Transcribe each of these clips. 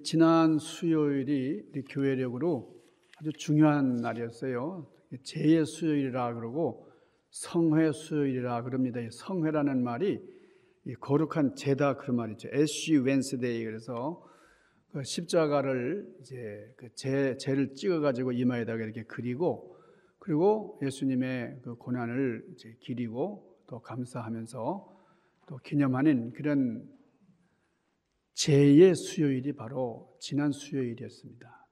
지난 수요일이 우리 교회력으로 아주 중요한 날이었어요. 제의 수요일이라 그러고 성회 수요일이라 그럽니다. 성회라는 말이 거룩한 제다 그런 말이죠. 애쉬 웬스데이. 그래서 그 십자가를 이제 그 제를 찍어가지고 이마에다가 이렇게 그리고, 그리고 예수님의 그 고난을 이제 기리고 또 감사하면서 또 기념하는 그런 제의 수요일이 바로 지난 수요일이었습니다.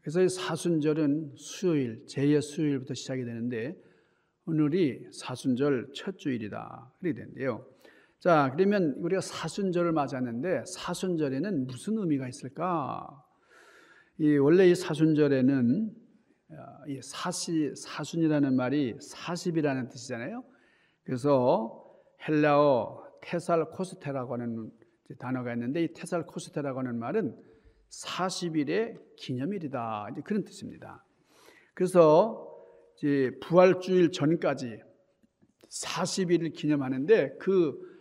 그래서 이 사순절은 수요일, 제의 수요일부터 시작이 되는데 오늘이 사순절 첫 주일이다 그렇게 되는데요. 자, 그러면 우리가 사순절을 맞았는데 사순절에는 무슨 의미가 있을까? 원래 이 사순절에는 이 사순이라는 말이 40이라는 뜻이잖아요. 그래서 헬라어 테살코스테라고 하는 단어가 있는데 이 테살코스테라고 하는 말은 40일의 기념일이다, 이제 그런 뜻입니다. 그래서 이제 부활주일 전까지 40일을 기념하는데 그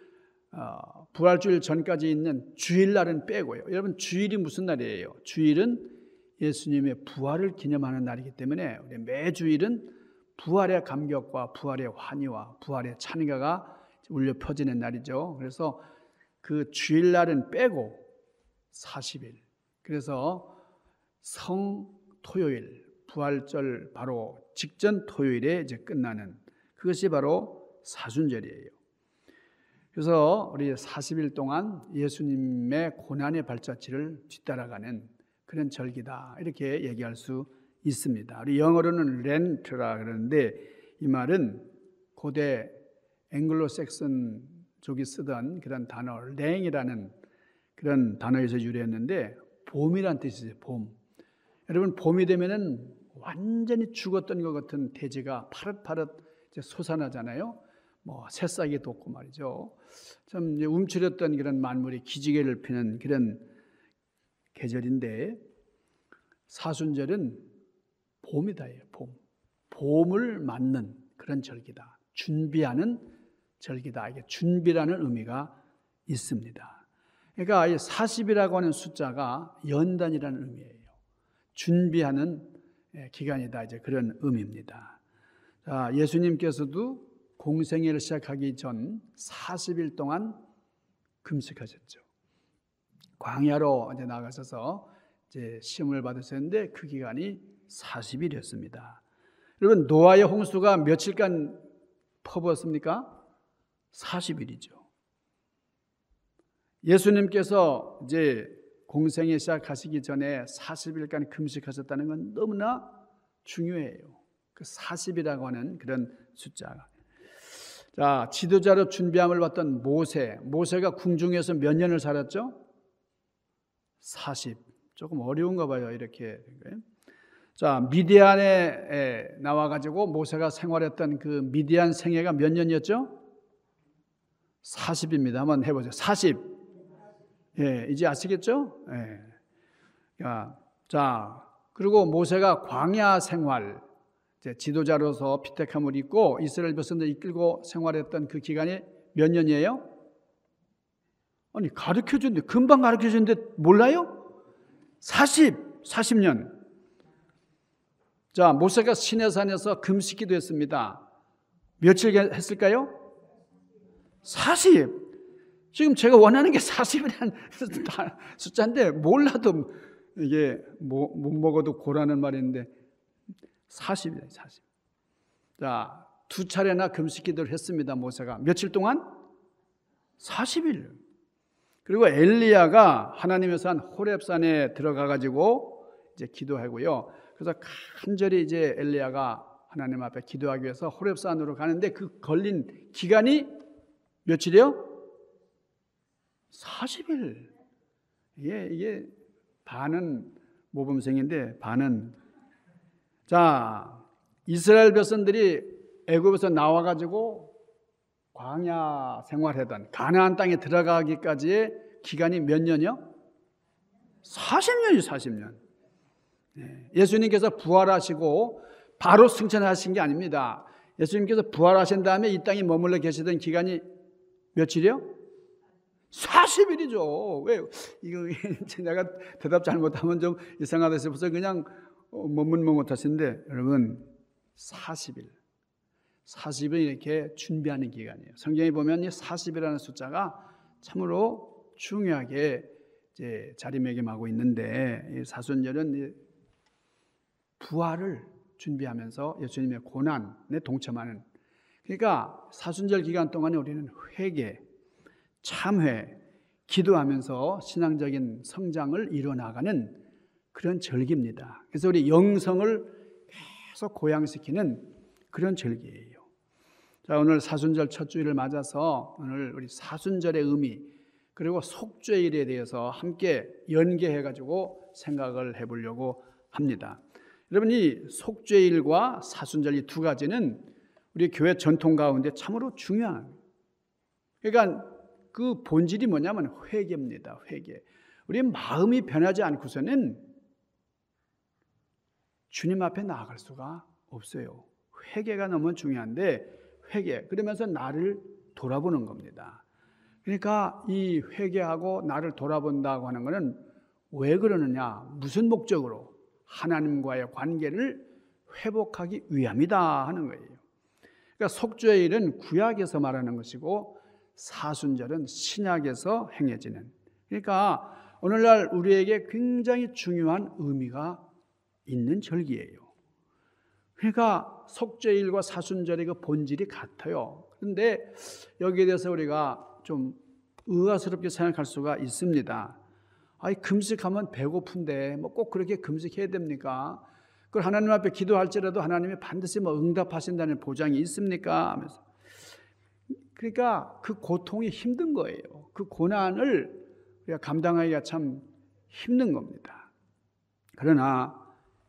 부활주일 전까지 있는 주일날은 빼고요. 여러분, 주일이 무슨 날이에요? 주일은 예수님의 부활을 기념하는 날이기 때문에 우리 매주일은 부활의 감격과 부활의 환희와 부활의 찬가가 울려 퍼지는 날이죠. 그래서 그 주일날은 빼고 40일. 그래서 성토요일, 부활절 바로 직전 토요일에 이제 끝나는 그것이 바로 사순절이에요. 그래서 우리 40일 동안 예수님의 고난의 발자취를 뒤따라가는 그런 절기다, 이렇게 얘기할 수 있습니다. 우리 영어로는 렌트라 그러는데 이 말은 고대 앵글로색슨족이 쓰던 그런 단어 랭이라는 그런 단어에서 유래했는데 봄이란 뜻이죠. 봄. 여러분, 봄이 되면은 완전히 죽었던 것 같은 대지가 파릇파릇 이제 솟아나잖아요. 뭐 새싹이 돋고 말이죠. 참 이제 움츠렸던 그런 만물이 기지개를 피는 그런 계절인데 사순절은 봄이다예요. 봄을 맞는 그런 절기다. 준비하는 절기다. 이게 준비라는 의미가 있습니다. 그러니까 이 40이라고 하는 숫자가 연단이라는 의미예요. 준비하는 기간이다, 이제 그런 의미입니다. 자, 예수님께서도 공생애를 시작하기 전 40일 동안 금식하셨죠. 광야로 이제 나가셔서 이제 시험을 받으셨는데 그 기간이 40일이었습니다. 여러분, 노아의 홍수가 며칠간 퍼부었습니까? 40일이죠. 예수님께서 이제 공생애 시작하시기 전에 40일간 금식하셨다는 건 너무나 중요해요. 그 40이라고 하는 그런 숫자가. 자, 지도자로 준비함을 받던 모세가 궁중에서 몇 년을 살았죠? 40. 조금 어려운가 봐요, 이렇게. 자, 미디안에 나와가지고 모세가 생활했던 그 미디안 생애가 몇 년이었죠? 40입니다. 한번 해보죠. 40. 예, 이제 아시겠죠? 예. 자, 그리고 모세가 광야 생활, 이제 지도자로서 피tek함을 입고 이스라엘 백성들 이끌고 생활했던 그 기간이 몇 년이에요? 아니, 가르쳐준데, 금방 가르쳐줬는데 몰라요? 40년. 자, 모세가 시내산에서 금식기도 했습니다. 며칠 했을까요? 40. 지금 제가 원하는 게 40이라는 숫자인데 몰라도 이게 못 먹어도 고라는 말이 있는데 40이에요, 40. 자, 2차례나 금식기도를 했습니다, 모세가. 며칠 동안? 40일. 그리고 엘리야가 하나님의 산 호렙산에 들어가가지고 이제 기도하고요. 그래서 간절히 이제 엘리야가 하나님 앞에 기도하기 위해서 호렙산으로 가는데 그 걸린 기간이 며칠이요? 40일. 이게 반은 모범생인데 반은. 자, 이스라엘 백성들이 애굽에서 나와가지고 광야 생활하던 가나안 땅에 들어가기까지의 기간이 몇 년이요? 40년이요, 40년. 예수님께서 부활하시고 바로 승천하신 게 아닙니다. 예수님께서 부활하신 다음에 이 땅에 머물러 계시던 기간이 며칠이요? 40일이죠. 왜 이거 내가 대답 잘못하면 좀 이상하다 싶어서 그냥 머뭇머뭇하신데 여러분 40일 이렇게 준비하는 기간이에요. 성경에 보면 이 40이라는 숫자가 참으로 중요하게 이제 자리매김하고 있는데 이 사순절은 부활을 준비하면서 예수님의 고난에 동참하는, 그러니까 사순절 기간 동안에 우리는 회개, 참회, 기도하면서 신앙적인 성장을 이뤄나가는 그런 절기입니다. 그래서 우리 영성을 계속 고양시키는 그런 절기예요. 자, 오늘 사순절 첫 주일을 맞아서 오늘 우리 사순절의 의미 그리고 속죄일에 대해서 함께 연계해가지고 생각을 해보려고 합니다. 여러분, 이 속죄일과 사순절 이 두 가지는 우리 교회 전통 가운데 참으로 중요한, 그러니까 그 본질이 뭐냐면 회개입니다. 회개. 우리 마음이 변하지 않고서는 주님 앞에 나아갈 수가 없어요. 회개가 너무 중요한데, 회개, 그러면서 나를 돌아보는 겁니다. 그러니까 이 회개하고 나를 돌아본다고 하는 것은 왜 그러느냐, 무슨 목적으로? 하나님과의 관계를 회복하기 위함이다 하는 거예요. 그러니까 속죄일은 구약에서 말하는 것이고 사순절은 신약에서 행해지는, 그러니까 오늘날 우리에게 굉장히 중요한 의미가 있는 절기예요. 그러니까 속죄일과 사순절의 그 본질이 같아요. 그런데 여기에 대해서 우리가 좀 의아스럽게 생각할 수가 있습니다. 아니, 금식하면 배고픈데 뭐 꼭 그렇게 금식해야 됩니까? 그걸 하나님 앞에 기도할지라도 하나님이 반드시 뭐 응답하신다는 보장이 있습니까? 하면서, 그러니까 그 고통이 힘든 거예요. 그 고난을 우리가 감당하기가 참 힘든 겁니다. 그러나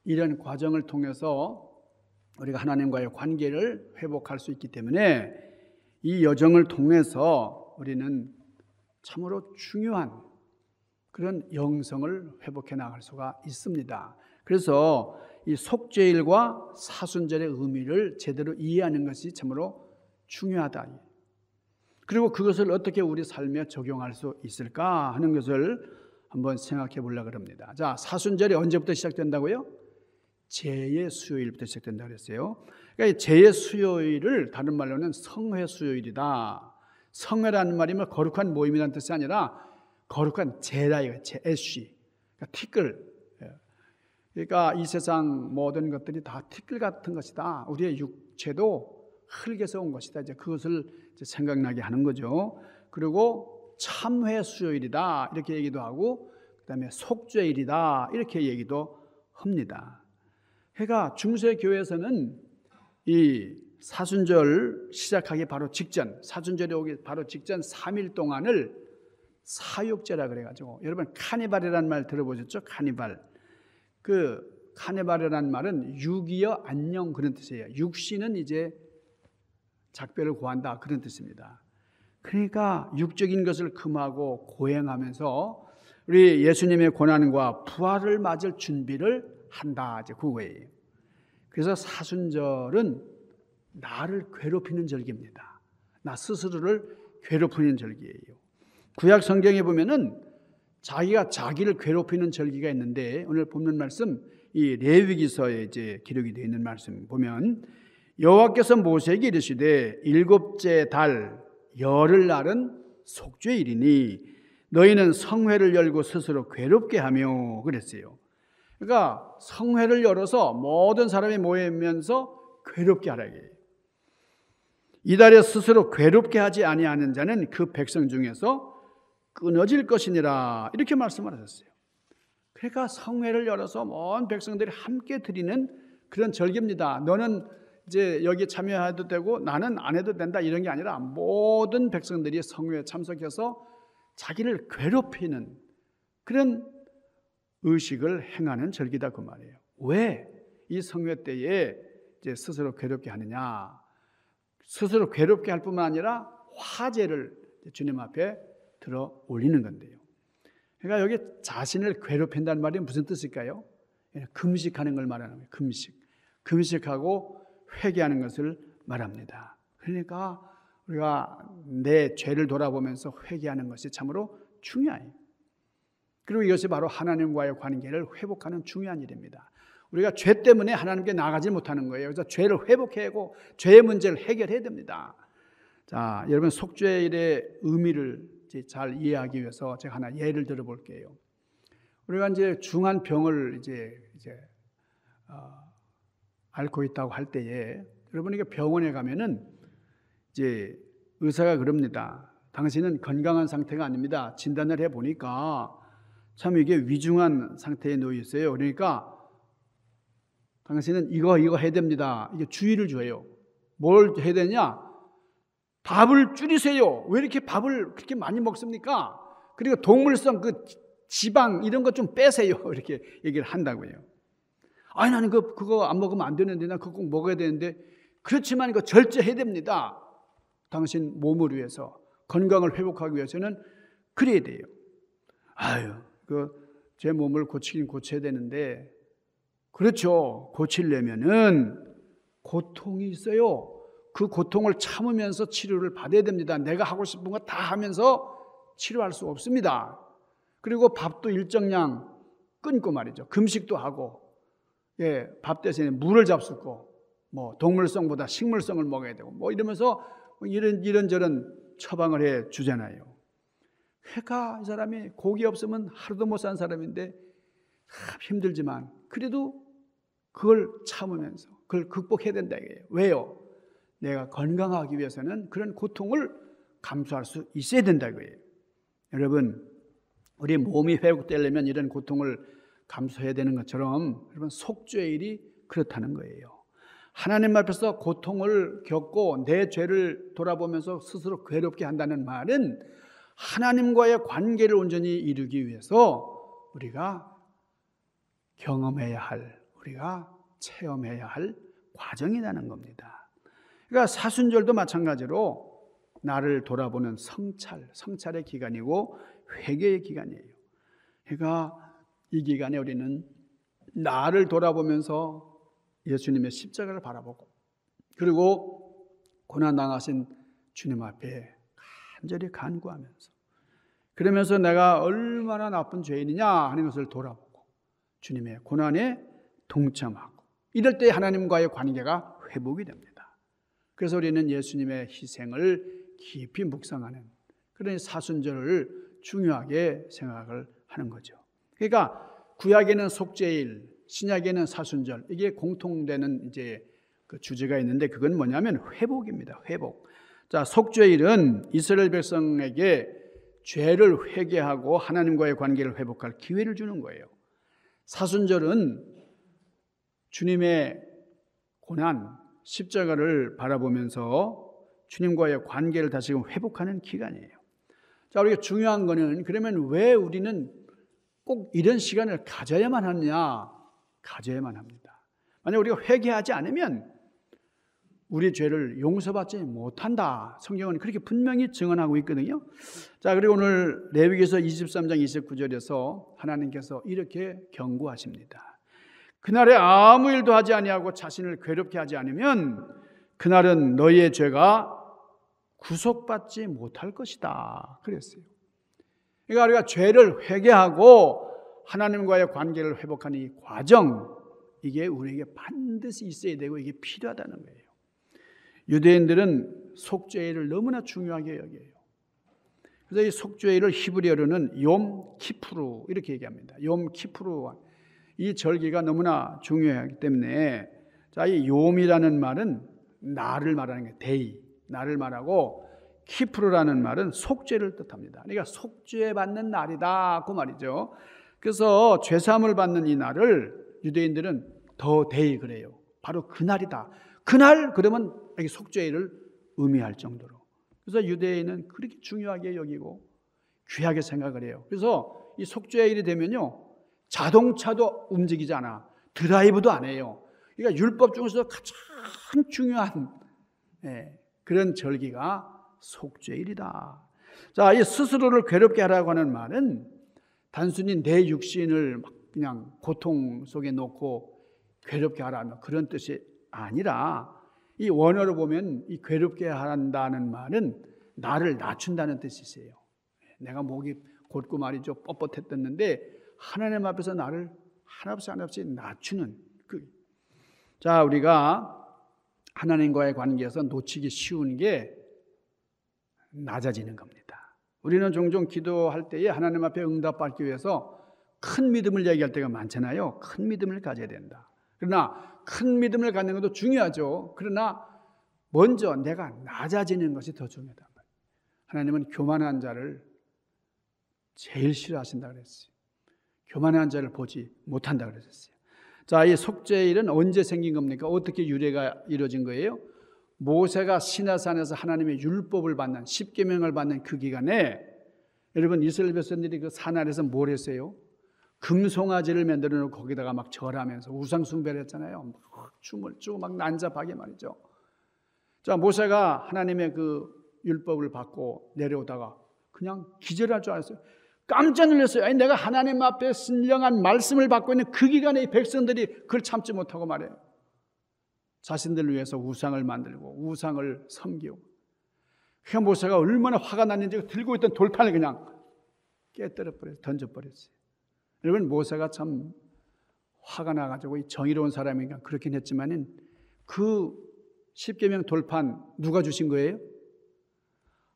이런 과정을 통해서 우리가 하나님과의 관계를 회복할 수 있기 때문에 이 여정을 통해서 우리는 참으로 중요한 그런 영성을 회복해 나갈 수가 있습니다. 그래서 이 속죄일과 사순절의 의미를 제대로 이해하는 것이 참으로 중요하다. 그리고 그것을 어떻게 우리 삶에 적용할 수 있을까 하는 것을 한번 생각해 보려고 합니다. 자, 사순절이 언제부터 시작된다고요? 제의 수요일부터 시작된다고 그랬어요. 그러니까 제의 수요일을 다른 말로는 성회 수요일이다. 성회라는 말이 뭐 거룩한 모임이라는 뜻이 아니라 거룩한 제라, 제시, 그러니까 티끌. 그러니까 이 세상 모든 것들이 다 티끌 같은 것이다. 우리의 육체도 흙에서 온 것이다. 이제 그것을 이제 생각나게 하는 거죠. 그리고 참회 수요일이다 이렇게 얘기도 하고, 그다음에 속죄일이다 이렇게 얘기도 합니다. 그러니까 중세 교회에서는 이 사순절 시작하기 바로 직전, 사순절이 오기 바로 직전 3일 동안을 사육제라 그래가지고, 여러분 카니발이라는 말 들어보셨죠? 카니발. 그 카니발이라는 말은 육이여 안녕 그런 뜻이에요. 육신은 이제 작별을 고한다 그런 뜻입니다. 그러니까 육적인 것을 금하고 고행하면서 우리 예수님의 고난과 부활을 맞을 준비를 한다, 이제 그거예요. 그래서 사순절은 나를 괴롭히는 절기입니다. 나 스스로를 괴롭히는 절기예요. 구약 성경에 보면은 자기가 자기를 괴롭히는 절기가 있는데, 오늘 본문 말씀 이 레위기서에 이제 기록이 되어 있는 말씀 보면, 여호와께서 모세에게 이르시되 일곱째 달 열흘날은 속죄일이니 너희는 성회를 열고 스스로 괴롭게 하며 그랬어요. 그러니까 성회를 열어서 모든 사람이 모이면서 괴롭게 하라 이게요. 이달에 스스로 괴롭게 하지 아니하는 자는 그 백성 중에서 끊어질 것이니라 이렇게 말씀을 하셨어요. 그러니까 성회를 열어서 온 백성들이 함께 드리는 그런 절기입니다. 너는 이제 여기 참여해도 되고 나는 안 해도 된다 이런 게 아니라 모든 백성들이 성회에 참석해서 자기를 괴롭히는 그런 의식을 행하는 절기다 그 말이에요. 왜 이 성회 때에 이제 스스로 괴롭게 하느냐? 스스로 괴롭게 할 뿐만 아니라 화제를 주님 앞에 들어 올리는 건데요. 그러니까 여기 자신을 괴롭힌다는 말이 무슨 뜻일까요? 금식하는 걸 말하는 거예요. 금식하고 회개하는 것을 말합니다. 그러니까 우리가 내 죄를 돌아보면서 회개하는 것이 참으로 중요해요. 그리고 이것이 바로 하나님과의 관계를 회복하는 중요한 일입니다. 우리가 죄 때문에 하나님께 나가지 못하는 거예요. 그래서 죄를 회복하고 죄의 문제를 해결해야 됩니다. 자, 여러분 속죄일의 의미를 잘 이해하기 위해서 제가 하나 예를 들어 볼게요. 우리가 이제 중한 병을 이제 앓고 있다고 할 때에 여러분이 병원에 가면은 이제 의사가 그럽니다. 당신은 건강한 상태가 아닙니다. 진단을 해 보니까 참 이게 위중한 상태에 놓여 있어요. 그러니까 당신은 이거 해야 됩니다. 이게 주의를 줘요. 뭘 해야 되냐? 밥을 줄이세요. 왜 이렇게 밥을 그렇게 많이 먹습니까? 그리고 동물성 그 지방 이런 것 좀 빼세요. 이렇게 얘기를 한다고요. 아니 나는 그거 안 먹으면 안 되는데 나 그거 꼭 먹어야 되는데 그렇지만 이거 절제해야 됩니다. 당신 몸을 위해서 건강을 회복하기 위해서는 그래야 돼요. 아유, 제 몸을 고치긴 고쳐야 되는데 그렇죠. 고치려면은 고통이 있어요. 그 고통을 참으면서 치료를 받아야 됩니다. 내가 하고 싶은 거 다 하면서 치료할 수 없습니다. 그리고 밥도 일정량 끊고 말이죠. 금식도 하고, 밥 대신에 물을 잡수고, 동물성보다 식물성을 먹어야 되고, 이러면서 이런저런 처방을 해 주잖아요. 그러니까 이 사람이 고기 없으면 하루도 못 산 사람인데 힘들지만 그래도 그걸 참으면서 그걸 극복해야 된다 이거예요. 왜요? 내가 건강하기 위해서는 그런 고통을 감수할 수 있어야 된다 이거예요. 여러분, 우리 몸이 회복되려면 이런 고통을 감수해야 되는 것처럼 여러분 속죄일이 그렇다는 거예요. 하나님 앞에서 고통을 겪고 내 죄를 돌아보면서 스스로 괴롭게 한다는 말은 하나님과의 관계를 온전히 이루기 위해서 우리가 경험해야 할, 우리가 체험해야 할 과정이라는 겁니다. 그러니까 사순절도 마찬가지로 나를 돌아보는 성찰의 기간이고 회개의 기간이에요. 그러니까 이 기간에 우리는 나를 돌아보면서 예수님의 십자가를 바라보고 그리고 고난당하신 주님 앞에 간절히 간구하면서 그러면서 내가 얼마나 나쁜 죄인이냐 하는 것을 돌아보고 주님의 고난에 동참하고 이럴 때 하나님과의 관계가 회복이 됩니다. 그래서 우리는 예수님의 희생을 깊이 묵상하는 그런 사순절을 중요하게 생각을 하는 거죠. 그러니까 구약에는 속죄일, 신약에는 사순절 이게 공통되는 이제 그 주제가 있는데 그건 뭐냐면 회복입니다. 회복. 자, 속죄일은 이스라엘 백성에게 죄를 회개하고 하나님과의 관계를 회복할 기회를 주는 거예요. 사순절은 주님의 고난, 십자가를 바라보면서 주님과의 관계를 다시금 회복하는 기간이에요. 자, 우리가 중요한 거는 그러면 왜 우리는 꼭 이런 시간을 가져야만 하느냐? 가져야만 합니다. 만약 우리가 회개하지 않으면 우리 죄를 용서받지 못한다. 성경은 그렇게 분명히 증언하고 있거든요. 자, 그리고 오늘 레위기서 23장 29절에서 하나님께서 이렇게 경고하십니다. 그날에 아무 일도 하지 아니하고 자신을 괴롭게 하지 않으면 그날은 너희의 죄가 구속받지 못할 것이다. 그랬어요. 그러니까 우리가 죄를 회개하고 하나님과의 관계를 회복하는 이 과정, 이게 우리에게 반드시 있어야 되고 이게 필요하다는 거예요. 유대인들은 속죄일을 너무나 중요하게 여겨요. 그래서 이 속죄일을 히브리어로는 욤 키푸르 이렇게 얘기합니다. 욤 키푸르 이 절기가 너무나 중요하기 때문에 자, 이 욤이라는 말은 나를 말하는 게 데이, 나를 말하고 키푸르라는 말은 속죄를 뜻합니다. 그러니까 속죄 받는 날이다 그 말이죠. 그래서 죄사함을 받는 이 날을 유대인들은 더 데이 그래요. 바로 그날이다. 그날 그러면 여기 속죄일을 의미할 정도로. 그래서 유대인은 그렇게 중요하게 여기고 귀하게 생각을 해요. 그래서 이 속죄일이 되면요 자동차도 움직이지 않아. 드라이브도 안 해요. 그러니까 율법 중에서 가장 중요한 그런 절기가 속죄일이다. 자, 이 스스로를 괴롭게 하라고 하는 말은 단순히 내 육신을 그냥 고통 속에 놓고 괴롭게 하라는 그런 뜻이 아니라 이 원어로 보면 이 괴롭게 한다는 말은 나를 낮춘다는 뜻이세요. 내가 목이 곧고 말이죠. 뻣뻣했었는데 하나님 앞에서 나를 하나없이 낮추는 자, 우리가 하나님과의 관계에서 놓치기 쉬운 게 낮아지는 겁니다. 우리는 종종 기도할 때에 하나님 앞에 응답받기 위해서 큰 믿음을 얘기할 때가 많잖아요. 큰 믿음을 가져야 된다. 그러나 큰 믿음을 갖는 것도 중요하죠. 그러나 먼저 내가 낮아지는 것이 더 중요하단 말이에요. 하나님은 교만한 자를 제일 싫어하신다 그랬어요. 교만한 자를 보지 못한다 그랬어요. 자, 이 속죄일은 언제 생긴 겁니까? 어떻게 유래가 이루어진 거예요? 모세가 시내산에서 하나님의 율법을 받는, 십계명을 받는 그 기간에 여러분 이스라엘 백성들이 그 산 아래에서 뭘 했어요? 금송아지를 만들어 놓고 거기다가 막 절하면서 우상 숭배를 했잖아요. 막 춤을 추고 막 난잡하게 말이죠. 자, 모세가 하나님의 그 율법을 받고 내려오다가 그냥 기절할 줄 알았어요. 깜짝 놀랐어요. 아니, 내가 하나님 앞에 신령한 말씀을 받고 있는 그 기간에 이 백성들이 그걸 참지 못하고 말해요. 자신들을 위해서 우상을 만들고 우상을 섬기고. 그러니까 모세가 얼마나 화가 났는지 들고 있던 돌판을 그냥 깨뜨려 버렸어요. 던져버렸어요. 여러분, 모세가 참 화가 나가지고 이 정의로운 사람이니까 그렇긴 했지만은 그 십계명 돌판 누가 주신 거예요?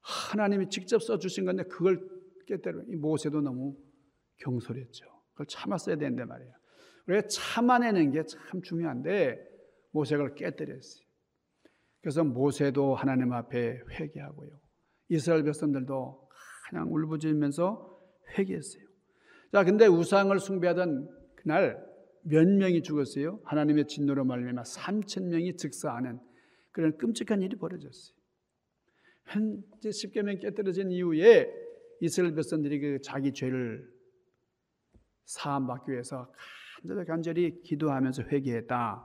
하나님이 직접 써주신 건데 그걸 깨뜨려. 이 모세도 너무 경솔했죠. 그걸 참았어야 되는데 말이에요. 우리가 참아내는 게 참 중요한데 모세가 그걸 깨뜨렸어요. 그래서 모세도 하나님 앞에 회개하고요. 이스라엘 백성들도 그냥 울부짖으면서 회개했어요. 자, 근데 우상을 숭배하던 그날 몇 명이 죽었어요? 하나님의 진노로 말미암아 3,000명이 즉사하는 그런 끔찍한 일이 벌어졌어요. 현재 십계명이 깨뜨려진 이후에 이스라엘 백성들이 그 자기 죄를 사함받기 위해서 간절히 기도하면서 회개했다.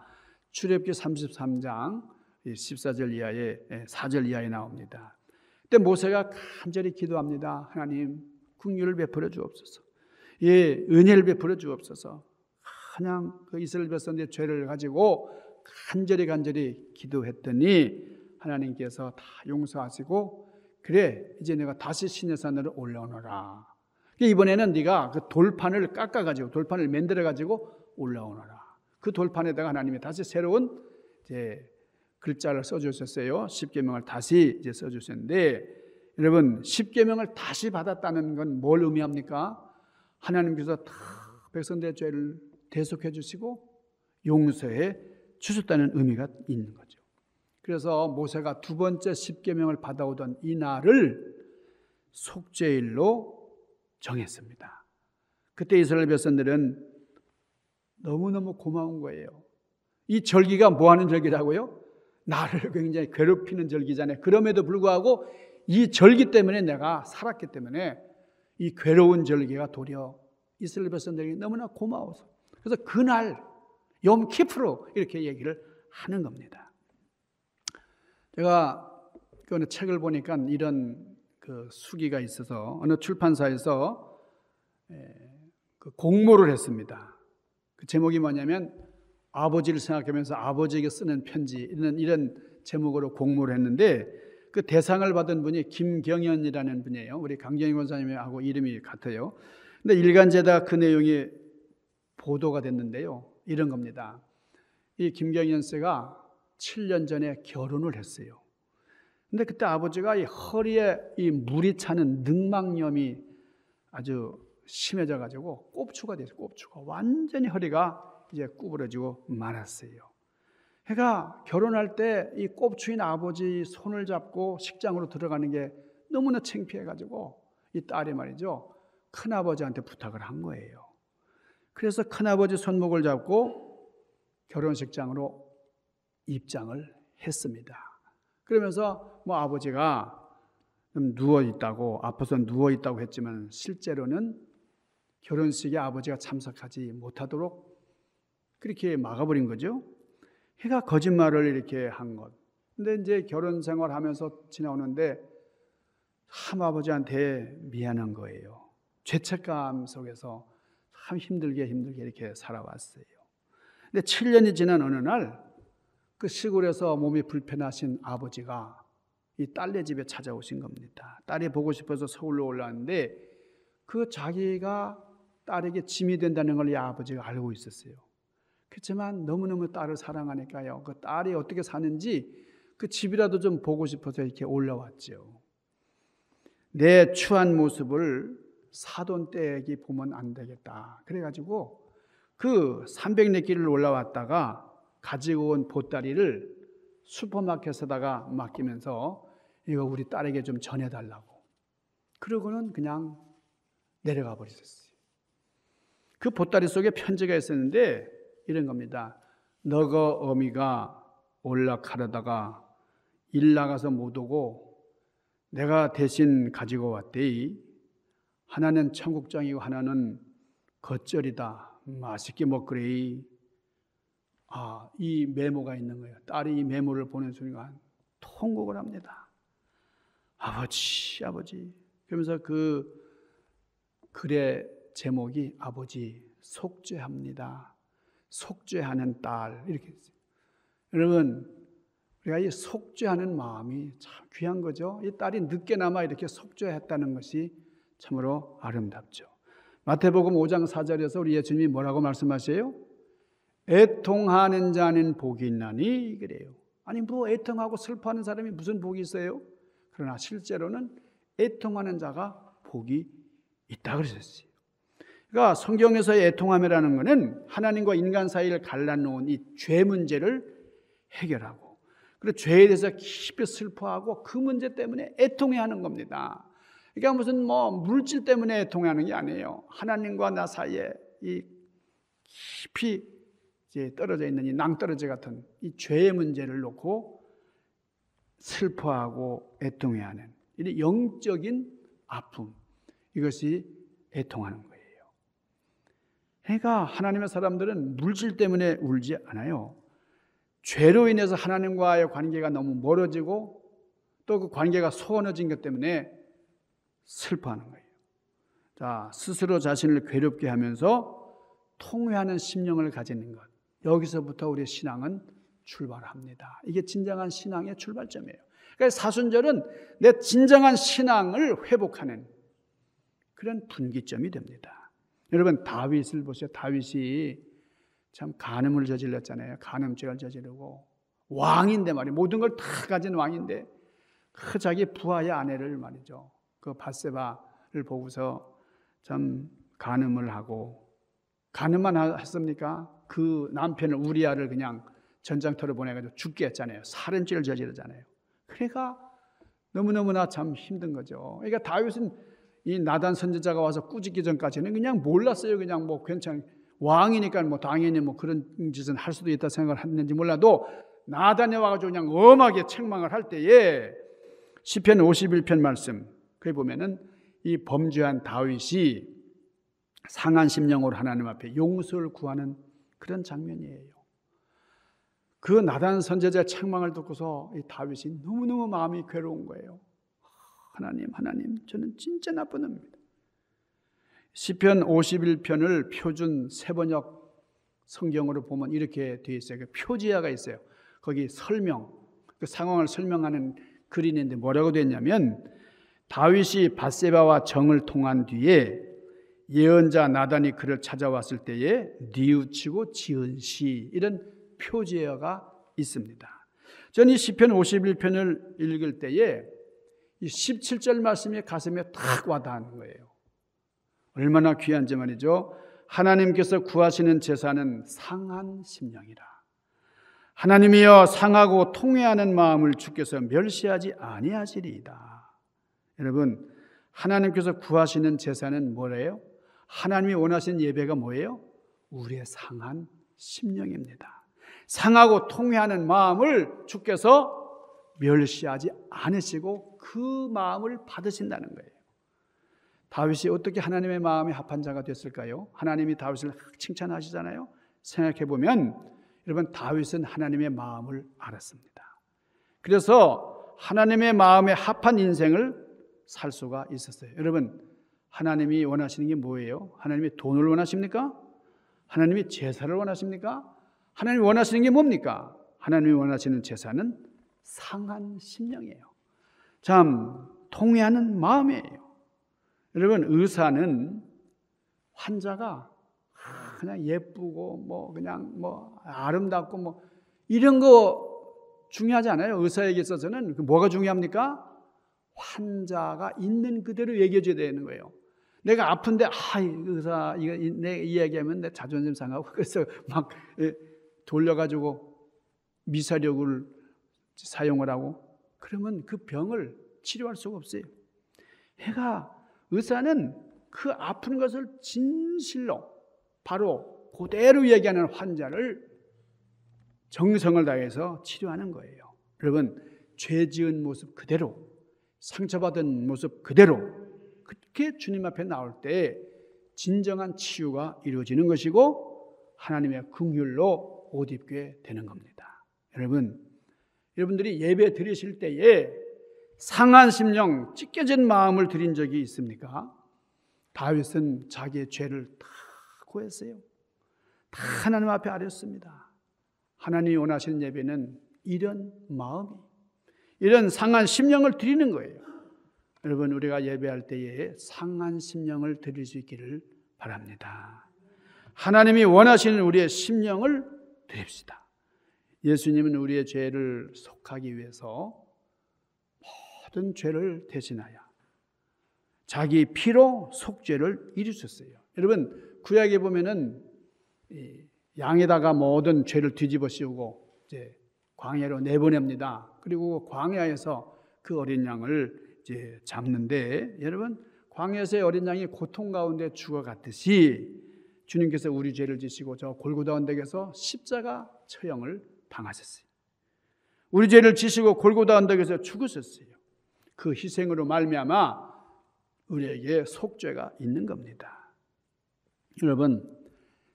출애굽기 33장 14절 이하에 4절 이하에 나옵니다. 그때 모세가 간절히 기도합니다. 하나님 긍휼을 베풀어 주옵소서. 예, 은혜를 베풀어 주옵소서. 그냥 그 이스라엘 백성들의 죄를 가지고 간절히 기도했더니 하나님께서 다 용서하시고 그래 이제 내가 다시 시내산으로 올라오너라. 이번에는 네가 그 돌판을 깎아가지고 돌판을 만들어가지고 올라오너라. 그 돌판에다가 하나님이 다시 새로운 이제 글자를 써주셨어요. 십계명을 다시 이제 써주셨는데 여러분 십계명을 다시 받았다는 건 뭘 의미합니까? 하나님께서 다 백성들의 죄를 대속해 주시고 용서해 주셨다는 의미가 있는 거죠. 그래서 모세가 두 번째 십계명을 받아오던 이 날을 속죄일로 정했습니다. 그때 이스라엘 백성들은 너무너무 고마운 거예요. 이 절기가 뭐 하는 절기라고요? 나를 굉장히 괴롭히는 절기잖아요. 그럼에도 불구하고 이 절기 때문에 내가 살았기 때문에 이 괴로운 절기가 도리어 이스라엘 백성들에게 너무나 고마워서 그래서 그날 염키프로 이렇게 얘기를 하는 겁니다. 제가 그 책을 보니까 이런 그 수기가 있어서 어느 출판사에서 그 공모를 했습니다. 그 제목이 뭐냐면 아버지를 생각하면서 아버지에게 쓰는 편지 이런 제목으로 공모를 했는데 그 대상을 받은 분이 김경연이라는 분이에요. 우리 강경희 권사님하고 이름이 같아요. 근데 일간지에다 그 내용이 보도가 됐는데요. 이런 겁니다. 이 김경연 씨가 7년 전에 결혼을 했어요. 근데 그때 아버지가 이 허리에 이 물이 차는 늑막염이 아주 심해져 가지고 꼽추가 됐어요. 꼽추가 완전히 허리가 이제 구부러지고 말았어요. 그러니까 결혼할 때 이 꼽추인 아버지 손을 잡고 식장으로 들어가는 게 너무나 창피해 가지고 이 딸이 말이죠. 큰아버지한테 부탁을 한 거예요. 그래서 큰아버지 손목을 잡고 결혼식장으로 입장을 했습니다. 그러면서 뭐 아버지가 좀 누워있다고 아파서 누워있다고 했지만 실제로는 결혼식에 아버지가 참석하지 못하도록 그렇게 막아버린 거죠. 해가 거짓말을 이렇게 한 것. 근데 이제 결혼 생활하면서 지나오는데 참 아버지한테 미안한 거예요. 죄책감 속에서 참 힘들게 이렇게 살아왔어요. 근데 7년이 지난 어느 날 그 시골에서 몸이 불편하신 아버지가 이 딸네 집에 찾아오신 겁니다. 딸이 보고 싶어서 서울로 올라왔는데 그 자기가 딸에게 짐이 된다는 걸 이 아버지가 알고 있었어요. 그렇지만 너무너무 딸을 사랑하니까요. 그 딸이 어떻게 사는지 그 집이라도 좀 보고 싶어서 이렇게 올라왔죠. 내 추한 모습을 사돈댁이 보면 안 되겠다. 그래가지고 그 300리 길을 올라왔다가 가지고 온 보따리를 슈퍼마켓에다가 맡기면서 이거 우리 딸에게 좀 전해달라고. 그러고는 그냥 내려가 버리셨어요. 그 보따리 속에 편지가 있었는데 이런 겁니다. 너거 어미가 올라가려다가 일 나가서 못 오고 내가 대신 가지고 왔대이. 하나는 청국장이고 하나는 겉절이다. 맛있게 먹으래이. 이 메모가 있는 거예요. 딸이 이 메모를 보낸 순간 통곡을 합니다. 아버지. 그러면서 그 글의 제목이 아버지 속죄합니다. 속죄하는 딸 이렇게 했어요. 여러분, 우리가 이 속죄하는 마음이 참 귀한 거죠. 이 딸이 늦게나마 이렇게 속죄했다는 것이 참으로 아름답죠. 마태복음 5장 4절에서 우리 예수님이 뭐라고 말씀하세요? 애통하는 자는 복이 있나니 그래요. 아니 뭐 애통하고 슬퍼하는 사람이 무슨 복이 있어요? 그러나 실제로는 애통하는 자가 복이 있다 그러셨어요. 그러니까 성경에서의 애통함이라는 것은 하나님과 인간 사이를 갈라놓은 이 죄 문제를 해결하고 그리고 죄에 대해서 깊이 슬퍼하고 그 문제 때문에 애통해하는 겁니다. 그러니까 무슨 물질 때문에 애통하는 게 아니에요. 하나님과 나 사이에 이 깊이 이제 떨어져 있는 이 낭떠러지 같은 이 죄의 문제를 놓고 슬퍼하고 애통해하는 이 영적인 아픔, 이것이 애통하는 거예요. 그러니까 하나님의 사람들은 물질 때문에 울지 않아요. 죄로 인해서 하나님과의 관계가 너무 멀어지고 또 그 관계가 소원해진 것 때문에 슬퍼하는 거예요. 자, 스스로 자신을 괴롭게 하면서 통회하는 심령을 가지는 것. 여기서부터 우리의 신앙은 출발합니다. 이게 진정한 신앙의 출발점이에요. 그러니까 사순절은 내 진정한 신앙을 회복하는 그런 분기점이 됩니다. 여러분 다윗을 보세요. 다윗이 참 간음을 저질렀잖아요. 간음죄를 저지르고 왕인데 말이에요. 모든 걸 다 가진 왕인데 그 자기 부하의 아내를 말이죠. 그 밧세바를 보고서 참 간음을 하고 간음만 했습니까? 그 남편을 우리아를 그냥 전장터로 보내가지고 죽게 했잖아요. 살인죄를 저지르잖아요. 그러니까 너무너무나 참 힘든 거죠. 그러니까 다윗은 이 나단 선지자가 와서 꾸짖기 전까지는 그냥 몰랐어요. 그냥 왕이니까 당연히 그런 짓은 할 수도 있다 생각을 했는지 몰라도 나단이 와가지고 그냥 엄하게 책망을 할 때에 시편 51편 말씀 거기 보면은 이 범죄한 다윗이 상한 심령으로 하나님 앞에 용서를 구하는 그런 장면이에요. 그 나단 선지자의 책망을 듣고서 이 다윗이 너무너무 마음이 괴로운 거예요. 하나님, 저는 진짜 나쁜 놈입니다. 시편 51편을 표준 세번역 성경으로 보면 이렇게 되어 있어요. 표지어가 있어요. 거기 설명, 그 상황을 설명하는 글이 있는데 뭐라고 되어 있냐면 다윗이 밧세바와 정을 통한 뒤에 예언자 나단이 그를 찾아왔을 때에 뉘우치고 지은 시, 이런 표지어가 있습니다. 저는 이 시편 51편을 읽을 때에 이 17절 말씀이 가슴에 탁 와닿는 거예요. 얼마나 귀한지 말이죠. 하나님께서 구하시는 제사는 상한 심령이라. 하나님이여 상하고 통회하는 마음을 주께서 멸시하지 아니하시리이다. 여러분, 하나님께서 구하시는 제사는 뭐래요? 하나님이 원하시는 예배가 뭐예요? 우리의 상한 심령입니다. 상하고 통회하는 마음을 주께서 멸시하지 않으시고 그 마음을 받으신다는 거예요. 다윗이 어떻게 하나님의 마음에 합한 자가 됐을까요? 하나님이 다윗을 칭찬하시잖아요. 생각해보면 여러분, 다윗은 하나님의 마음을 알았습니다. 그래서 하나님의 마음에 합한 인생을 살 수가 있었어요. 여러분, 하나님이 원하시는 게 뭐예요? 하나님이 돈을 원하십니까? 하나님이 제사를 원하십니까? 하나님이 원하시는 게 뭡니까? 하나님이 원하시는 제사는 상한 심령이에요. 참 통회하는 마음이에요. 여러분, 의사는 환자가 그냥 예쁘고 뭐 그냥 뭐 아름답고 뭐 이런 거 중요하지 않아요. 의사에게 있어서는 뭐가 중요합니까? 환자가 있는 그대로 얘기해 줘야 되는 거예요. 내가 아픈데 의사 이거 내 이야기하면 내 자존심 상하고 그래서 막 돌려가지고 미사력을 사용을 하고 그러면 그 병을 치료할 수가 없어요. 의사는 그 아픈 것을 진실로 바로 그대로 얘기하는 환자를 정성을 다해서 치료하는 거예요. 여러분, 죄 지은 모습 그대로, 상처받은 모습 그대로 그렇게 주님 앞에 나올 때 진정한 치유가 이루어지는 것이고 하나님의 긍휼로 옷 입게 되는 겁니다. 여러분들이 예배 드리실 때에 상한 심령, 찢겨진 마음을 드린 적이 있습니까? 다윗은 자기의 죄를 다 고했어요. 다 하나님 앞에 아렸습니다. 하나님이 원하시는 예배는 이런 마음이, 이런 상한 심령을 드리는 거예요. 여러분, 우리가 예배할 때에 상한 심령을 드릴 수 있기를 바랍니다. 하나님이 원하시는 우리의 심령을 드립시다. 예수님은 우리의 죄를 속하기 위해서 모든 죄를 대신하여 자기 피로 속죄를 이루셨어요. 여러분, 구약에 보면은 양에다가 모든 죄를 뒤집어 씌우고 이제 광야로 내보냅니다. 그리고 광야에서 그 어린 양을 이제 잡는데, 여러분, 광야에서의 어린 양이 고통 가운데 죽어갔듯이 주님께서 우리 죄를 지시고 저 골고다 언덕에서 십자가 처형을 당하셨어요. 우리 죄를 지시고 골고다 언덕에서 죽으셨어요. 그 희생으로 말미암아 우리에게 속죄가 있는 겁니다. 여러분,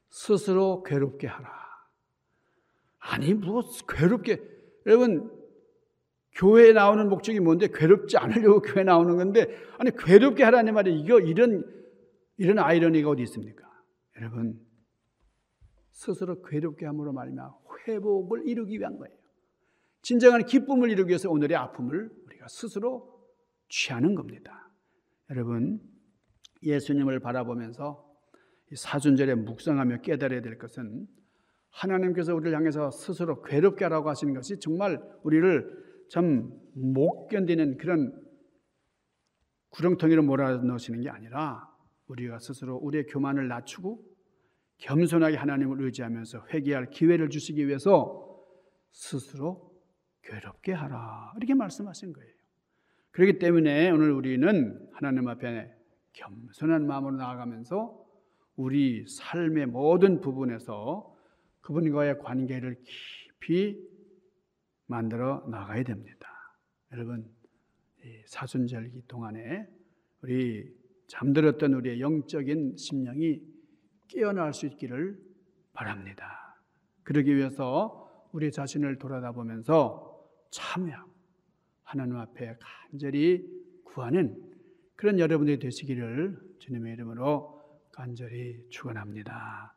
스스로 괴롭게 하라. 아니, 뭐 괴롭게, 여러분, 교회에 나오는 목적이 뭔데? 괴롭지 않으려고 교회 나오는 건데, 아니 괴롭게 하라는 말이 이런 아이러니가 어디 있습니까? 여러분, 스스로 괴롭게 함으로 말미암아 회복을 이루기 위한 거예요. 진정한 기쁨을 이루기 위해서 오늘의 아픔을 우리가 스스로 취하는 겁니다. 여러분, 예수님을 바라보면서 사순절에 묵상하며 깨달아야 될 것은 하나님께서 우리를 향해서 스스로 괴롭게 하라고 하시는 것이 정말 우리를 참 못 견디는 그런 구렁텅이로 몰아넣으시는 게 아니라 우리가 스스로 우리의 교만을 낮추고 겸손하게 하나님을 의지하면서 회개할 기회를 주시기 위해서 스스로 괴롭게 하라, 이렇게 말씀하신 거예요. 그렇기 때문에 오늘 우리는 하나님 앞에 겸손한 마음으로 나아가면서 우리 삶의 모든 부분에서 그분과의 관계를 깊이 만들어 나가야 됩니다. 여러분, 사순절기 동안에 우리 잠들었던 우리의 영적인 심령이 깨어날 수 있기를 바랍니다. 그러기 위해서 우리 자신을 돌아다보면서 참여하고 하나님 앞에 간절히 구하는 그런 여러분들이 되시기를 주님의 이름으로 간절히 축원합니다.